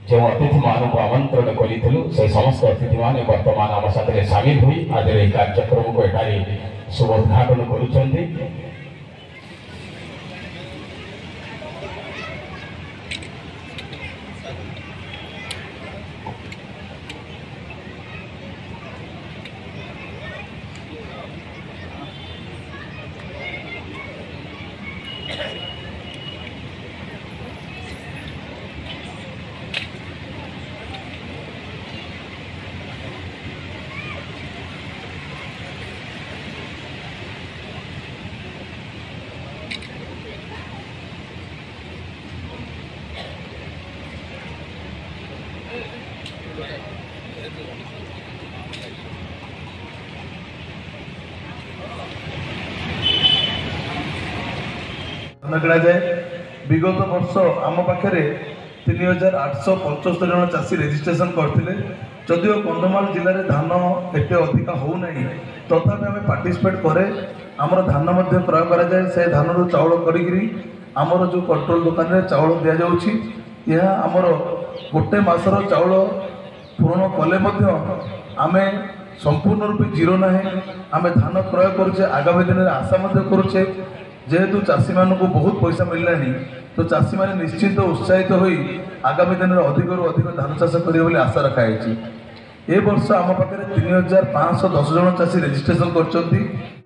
जो अतिथि मानक आमंत्रण करूँ से समस्त अतिथि मैंने बर्तमान आम साथ सामिल हुई आज कार्यक्रम को एठारे शुभ उद्घाटन करुँच। विगत वर्ष आम पाखे 3875 जन चाषी रेजिस्ट्रेशन करते जदिव कंधमाल जिले में धान एत अधिक होना तथापि आम पार्टिसिपेट करे आमर धान क्रय कराए से धान रु चाउल करमर जो कंट्रोल दुकान में चाउल दि जाऊँगी यह आमर गोटे मासर चाउल पूरण कले आम संपूर्ण रूपे जीरो ना आम धान क्रय करुचे आगामी दिन में आशा करुचे जेहेतु चाषी मान को बहुत पैसा मिललानी तो चाषी मैंने निश्चित उत्साहित हो आगामी दिन में अधिक अधिक धान चाष करेंगे आशा रखाई। ए वर्ष आम पाखे 3510 जन चाषी रेजिस्ट्रेशन कर